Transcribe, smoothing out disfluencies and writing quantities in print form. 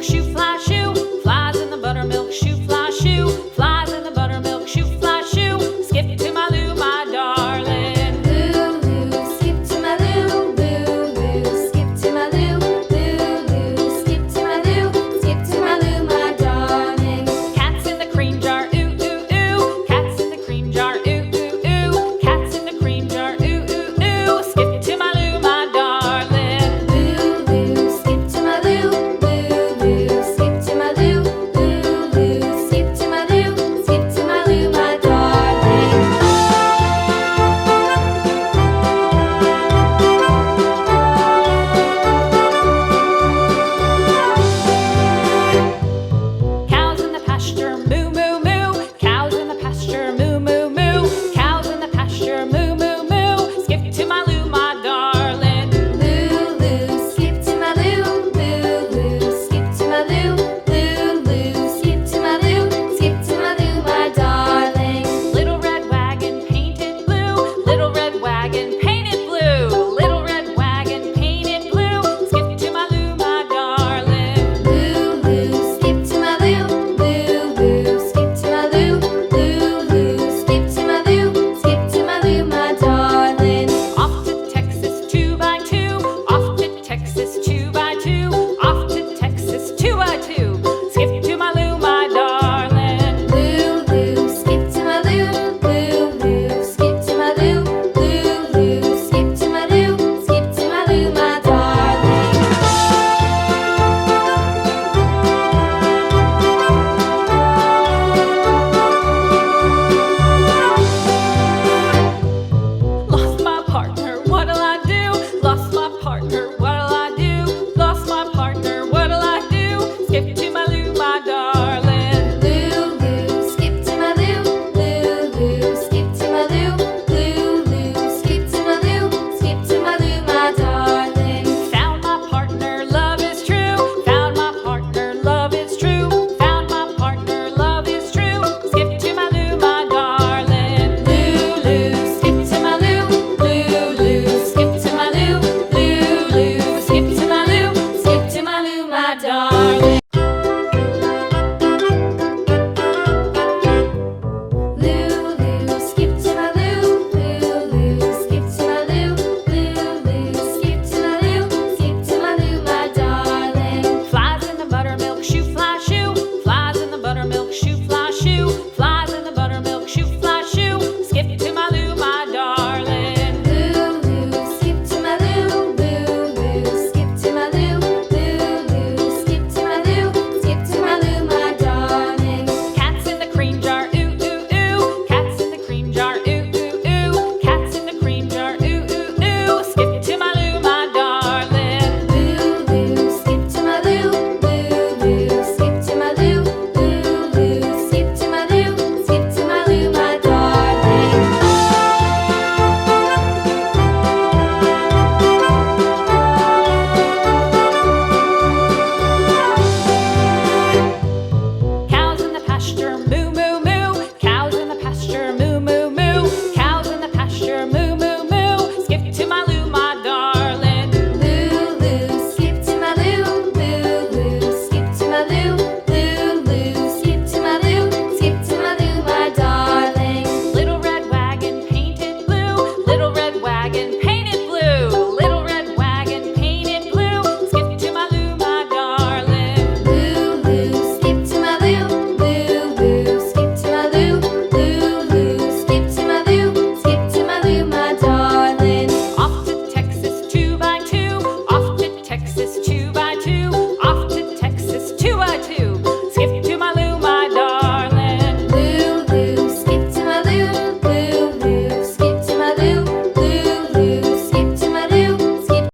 buttermilk shoe fly shoe. Flies in the buttermilk shoe fly shoe. Flies in the buttermilk shoe fly shoe. Skip to my Lou, my darling. Lou, skip to my Lou, Lou, skip to my Lou, Lou, skip to my Lou, skip to my Lou, my darling. Cats in the cream jar, ooh, ooh, ooh. Cats in the cream jar, ooh, ooh, ooh. Cats in the cream jar, ooh, ooh, ooh. Skip to my Lou, my darling. Lou, skip to my Lou, Lou, skip to my Lou, Lou, skip to my Lou, skip to my Lou, my darling. Cows in the pasture, moo, moo, moo. Cows in the pasture, moo, moo, moo. Cows in the pasture, moo, moo, moo. Skip to my Lou, my darling. Lou, skip to my Lou, Lou, skip to my Lou, Lou, skip to my Lou, skip to my Lou, my darling. Little red wagon painted blue. Little red wagon painted blue. Little red wagon painted blue. Skip to my Lou, my darling. Lou, skip to my Lou, Lou, skip to my Lou, Lou, skip to my Lou, skip to my Lou, my darling. Off to Texas 2x2. Off to Texas 2x2. Off to Texas 2x2. Skip to my Lou, my darling. Lou, skip to my Lou, Lou, skip to my Lou, Lou, skip to my Lou, skip to my Lou, my darling. Lost my partner, what'll I do? Lost my partner, what'll I do? Lost my partner, what'll I do? Skip to my Lou, my darling. Lou, skip to my Lou, Lou, skip to my Lou, Lou, skip to my Lou, skip to my Lou, my darling. Found my partner, love is true. Found my partner, love is true. Found my partner, love is true. Skip to my Lou, my darling. Lou, skip to my Lou, Lou, skip to my Lou, Lou, skip to my Lou, skip to my Lou, my darling. Lou, skip to my Lou, skip to my Lou, skip to my Lou, skip to my Lou, my darling. Flies in the buttermilk shoe fly shoe. Flies in the buttermilk shoe fly shoe. Flies in the buttermilk shoe fly shoe. Skip to my Lou, my darling. Lou, skip to my Lou, skip to my Lou, skip to my Lou, skip to my Lou, my darling. Cats in the cream jar, ooh, ooh, ooh. Cats in the cream jar, ooh, ooh, ooh. Cats in the cream jar, ooh, ooh, ooh. Skip to my Lou, my darling. Lou, skip to my Lou, skip to my Lou, skip to my Lou, skip to my Lou, my darling. Cows in the pasture, moo, moo, moo. Cows in the pasture, moo, moo, moo. Cows in the pasture, moo, moo, moo. Skip to my Lou, my darling. Lou, skip to my Lou, skip to my Lou, skip to my Lou, skip to my Lou, my darling. Little red wagon painted blue. Little red wagon painted blue. Little red wagon painted blue. Skip to my Lou, my darling. Lou, skip to my Lou, skip to my Lou, skip to my Lou, skip to my Lou, my darling. Off to Texas 2x2. Off to Texas 2x2. Off to Texas 2x2.